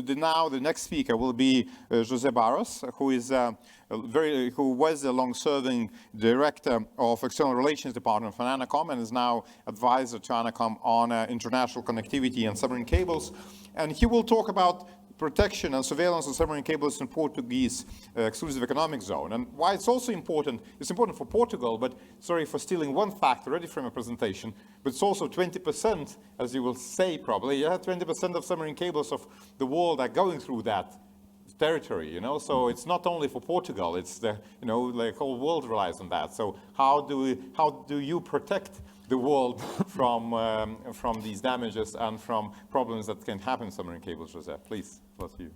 the next speaker will be José Barros, who is who was a long-serving director of External Relations Department for ANACOM and is now advisor to ANACOM on international connectivity and submarine cables. And he will talk about protection and surveillance of submarine cables in Portuguese exclusive economic zone. And why it's also important, it's important for Portugal, but sorry for stealing one fact already from a presentation, but it's also 20%, as you will say probably, 20% of submarine cables of the world are going through that territory, you know, so it's not only for Portugal, it's the, you know, the whole world relies on that. So how do you protect the world from these damages and from problems that can happen in submarine cables, José? Please, both of you.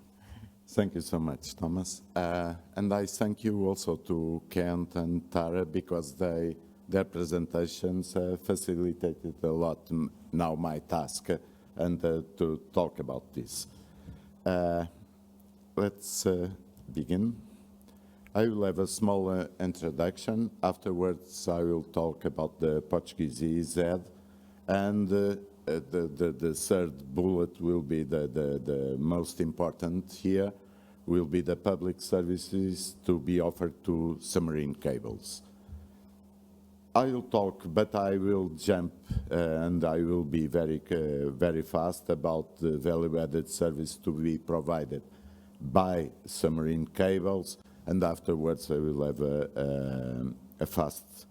Thank you so much, Thomas. And I thank you also to Kent and Tara because their presentations facilitated a lot now my task and to talk about this. Let's begin. I will have a small introduction. Afterwards, I will talk about the Portuguese EEZ, and the third bullet will be the most important here, will be the public services to be offered to submarine cables. I will talk, but I will jump and I will be very fast about the value-added service to be provided by submarine cables, and afterwards I will have a fast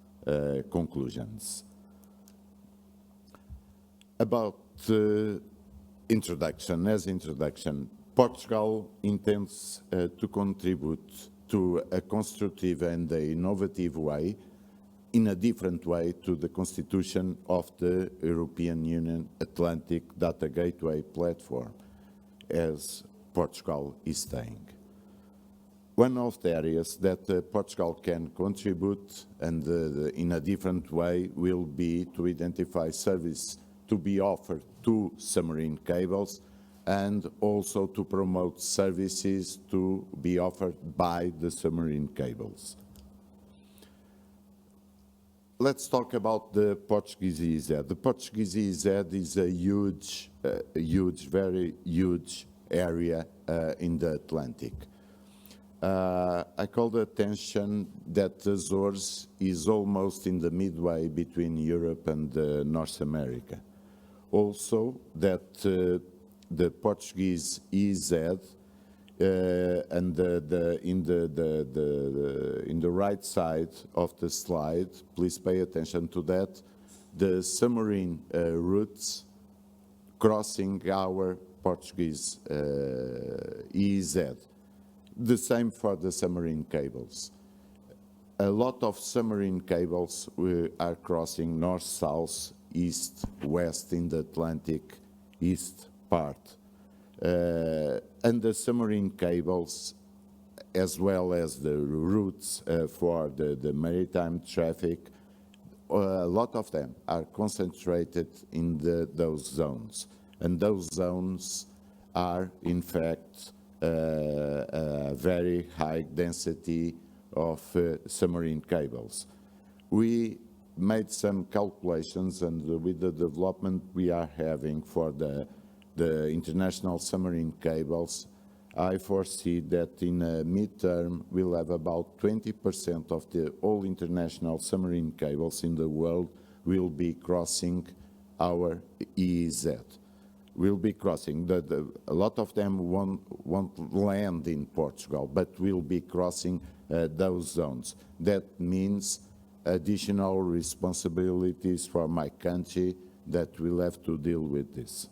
conclusions. About introduction, Portugal intends to contribute to a constructive and innovative way, in a different way, to the constitution of the European Union Atlantic Data Gateway Platform, as Portugal is saying. One of the areas that Portugal can contribute and in a different way will be to identify service to be offered to submarine cables and also to promote services to be offered by the submarine cables. Let's talk about the Portuguese EEZ. The Portuguese EEZ is a very huge area in the Atlantic. I call the attention that the Azores is almost in the midway between Europe and North America. Also, that the Portuguese EEZ and in the right side of the slide, please pay attention to that, the submarine routes crossing our Portuguese EEZ. The same for the submarine cables. A lot of submarine cables are crossing north, south, east, west in the Atlantic east part. And the submarine cables, as well as the routes for the maritime traffic, a lot of them are concentrated in those zones. And those zones are, in fact, a very high density of submarine cables. We made some calculations, and with the development we are having for the international submarine cables, I foresee that in a midterm we'll have about 20% of all international submarine cables in the world will be crossing our EEZ. Will be crossing. A lot of them won't land in Portugal, but will be crossing those zones. That means additional responsibilities for my country that will have to deal with this.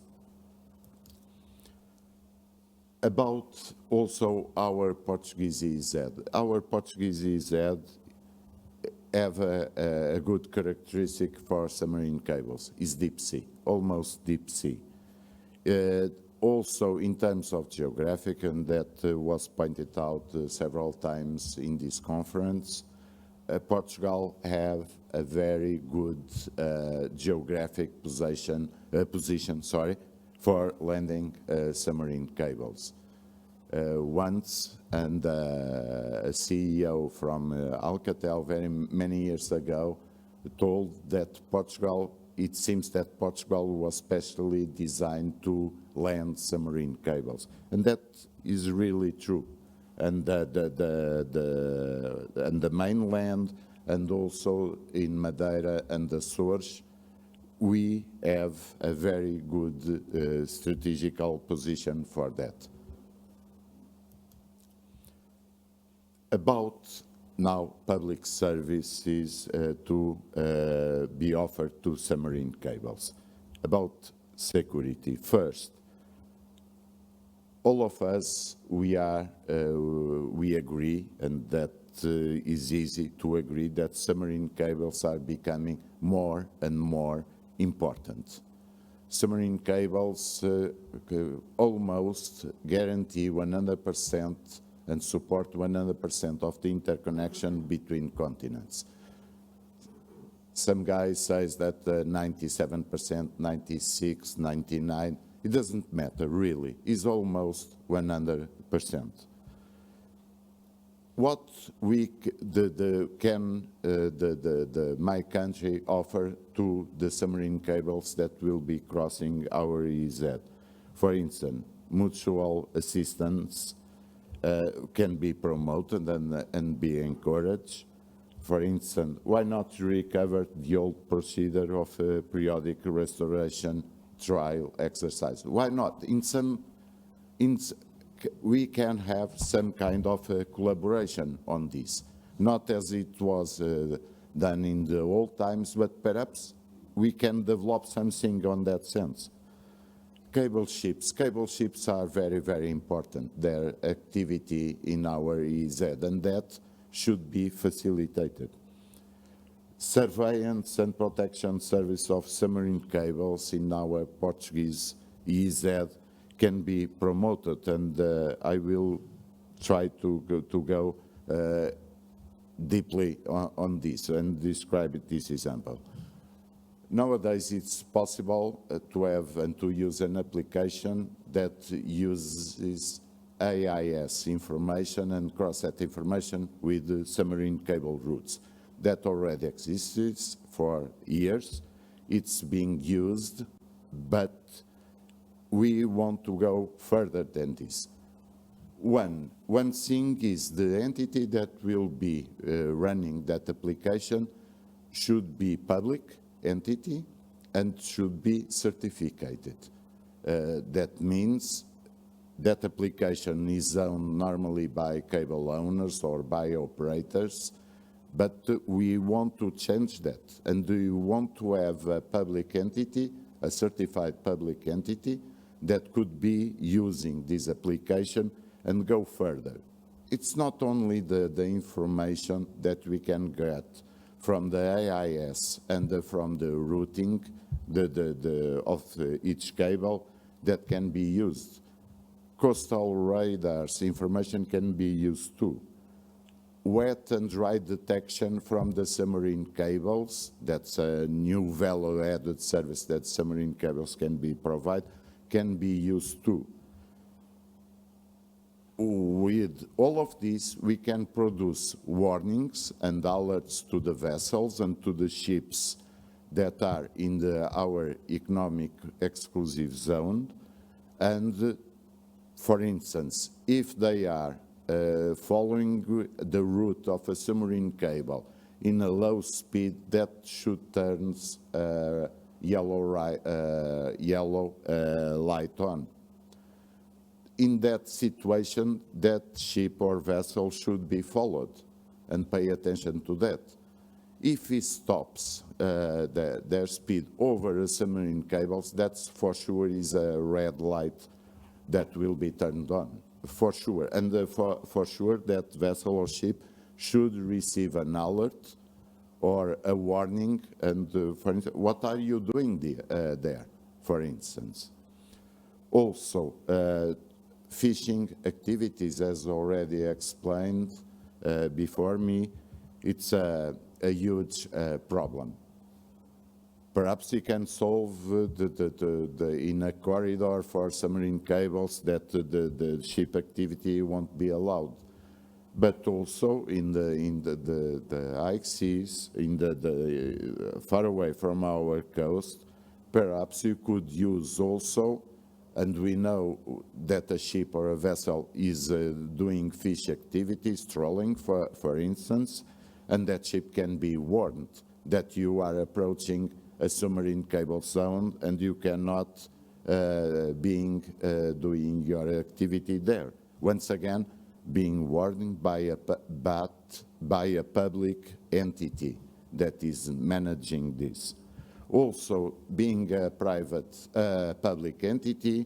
About also our Portuguese EEZ. Our Portuguese EEZ have a good characteristic for submarine cables, is deep sea, almost deep sea. Also in terms of geographic, and that was pointed out several times in this conference, Portugal have a very good geographic position for landing submarine cables. Once, and a CEO from Alcatel many years ago told that Portugal it seems that Portugal was specially designed to land submarine cables, and that is really true. And the mainland, and also in Madeira and the Açores, we have a very good strategical position for that. About now public services to be offered to submarine cables. About security, first, all of us, we agree, and that is easy to agree, that submarine cables are becoming more and more important. Submarine cables almost guarantee 100% and support 100% of the interconnection between continents. Some guys says that 97%, 96, 99, it doesn't matter really, it's almost 100%. What can my country offer to the submarine cables that will be crossing our EEZ? For instance, mutual assistance can be promoted and be encouraged. For instance, why not recover the old procedure of periodic restoration trial exercise? Why not? We can have some kind of collaboration on this, not as it was done in the old times, but perhaps we can develop something on that sense. Cable ships are very, very important, their activity in our EEZ, and that should be facilitated. Surveillance and protection service of submarine cables in our Portuguese EEZ can be promoted, and I will try to go deeply on this and describe this example. Nowadays, it's possible to have and to use an application that uses AIS information and cross-sat information with the submarine cable routes. That already exists for years. It's being used, but we want to go further than this. One thing is the entity that will be running that application should be public entity and should be certificated. That means that application is owned normally by cable owners or by operators, but we want to change that, and we want to have a public entity, a certified public entity, that could be using this application and go further. It's not only the information that we can get from the AIS and from the routing of each cable that can be used. Coastal radars information can be used too. Wet and dry detection from the submarine cables, that's a new value-added service that submarine cables can be used too. With all of this, we can produce warnings and alerts to the vessels and to the ships that are in our economic exclusive zone. And, for instance, if they are following the route of a submarine cable in a low speed, that should turn yellow light on. In that situation, that ship or vessel should be followed and pay attention to that. If it stops their speed over a submarine cables, that's for sure is a red light that will be turned on, for sure. And for sure that vessel or ship should receive an alert or a warning, and for instance, what are you doing there, for instance? Also, fishing activities, as already explained before me, it's a huge problem. Perhaps you can solve in a corridor for submarine cables that the ship activity won't be allowed. but also in the high seas, in the far away from our coast. Perhaps you could use also, and we know that a ship or a vessel is doing fish activities, trolling, for instance, and that ship can be warned that you are approaching a submarine cable zone and you cannot doing your activity there. Once again, being warned by a public entity that is managing this. Also, being a private public entity,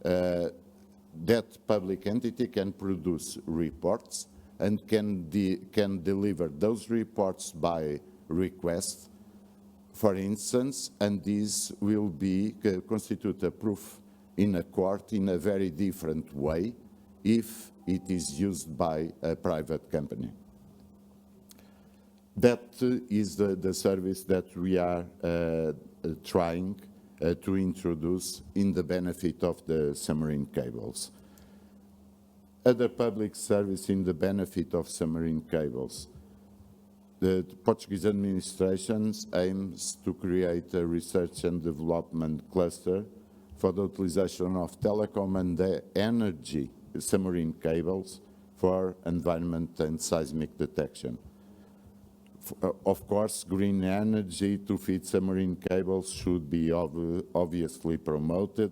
that public entity can produce reports and can deliver those reports by request, for instance, and this will constitute a proof in a court in a very different way if it is used by a private company. That is the service that we are trying to introduce in the benefit of the submarine cables. Other public service in the benefit of submarine cables. The Portuguese administration aims to create a research and development cluster for the utilization of telecom and energy submarine cables for environment and seismic detection. Of course, green energy to feed submarine cables should be obviously promoted,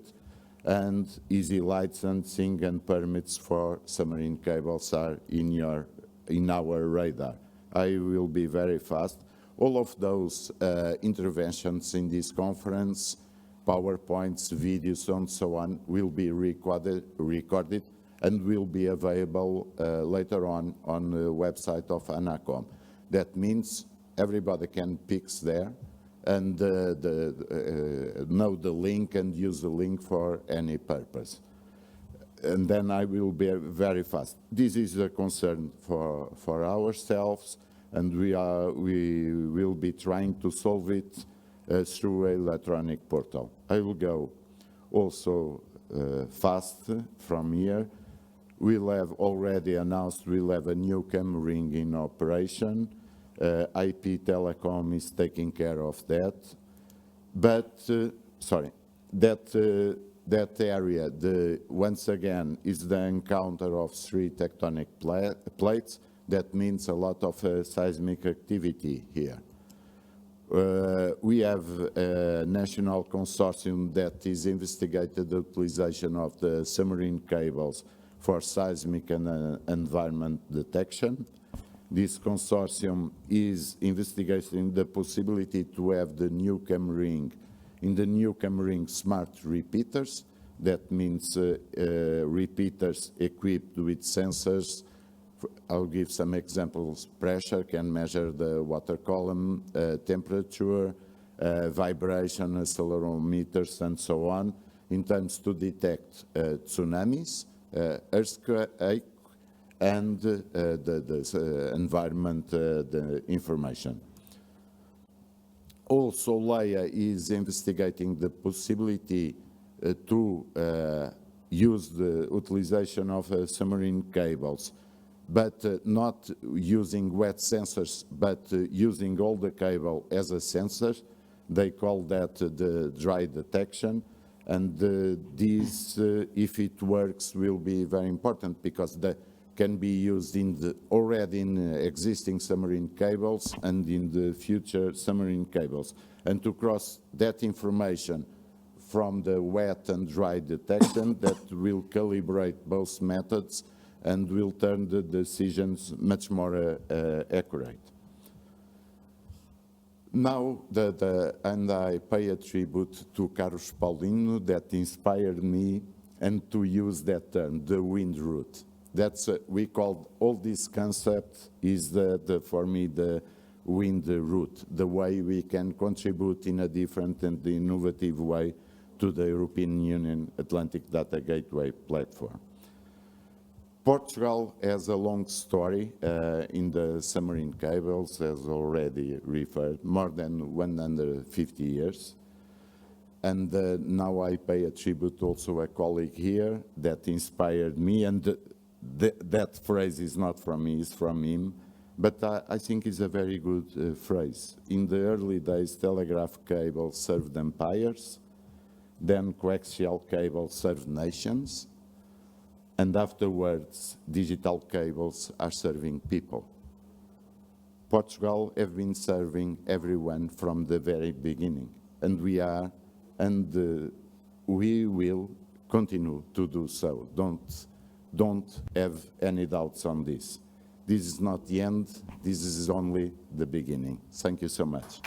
and easy licensing and permits for submarine cables are in our radar. I will be very fast. All of those interventions in this conference, PowerPoints, videos, and so on, will be recorded and will be available later on the website of ANACOM. That means everybody can pick there and know the link and use the link for any purpose. And then I will be very fast. This is a concern for ourselves, and we will be trying to solve it through an electronic portal. I will go also fast from here. We'll have already announced we'll have a new CamRing in operation. IP Telecom is taking care of that. But, that area, once again, is the encounter of 3 tectonic plates. That means a lot of seismic activity here. We have a national consortium that is investigating the utilization of the submarine cables for seismic and environment detection. This consortium is investigating the possibility to have the new CamRing, in the new CamRing smart repeaters. That means repeaters equipped with sensors. I'll give some examples. Pressure can measure the water column, temperature, vibration, accelerometers, and so on, in terms to detect tsunamis, earthquake, and the environment the information. Also, LEIA is investigating the possibility to use the utilization of submarine cables, but not using wet sensors, but using all the cable as a sensor. They call that the dry detection. And this, if it works, will be very important, because that can be used already in existing submarine cables and in the future submarine cables. And to cross that information from the wet and dry detection, that will calibrate both methods and will turn the decisions much more accurate. Now, and I pay a tribute to Carlos Paulino that inspired me and to use that term, the wind route. That's, we call all this concept is for me, the wind route, the way we can contribute in a different and innovative way to the European Union Atlantic Data Gateway platform. Portugal has a long story in the submarine cables, as already referred, more than 150 years. And now I pay a tribute also a colleague here that inspired me, and that phrase is not from me, it's from him, but I think it's a very good phrase. In the early days, telegraph cable served empires, then coaxial cable served nations, and afterwards, digital cables are serving people. Portugal have been serving everyone from the very beginning, and we will continue to do so. Don't have any doubts on this. This is not the end, this is only the beginning. Thank you so much.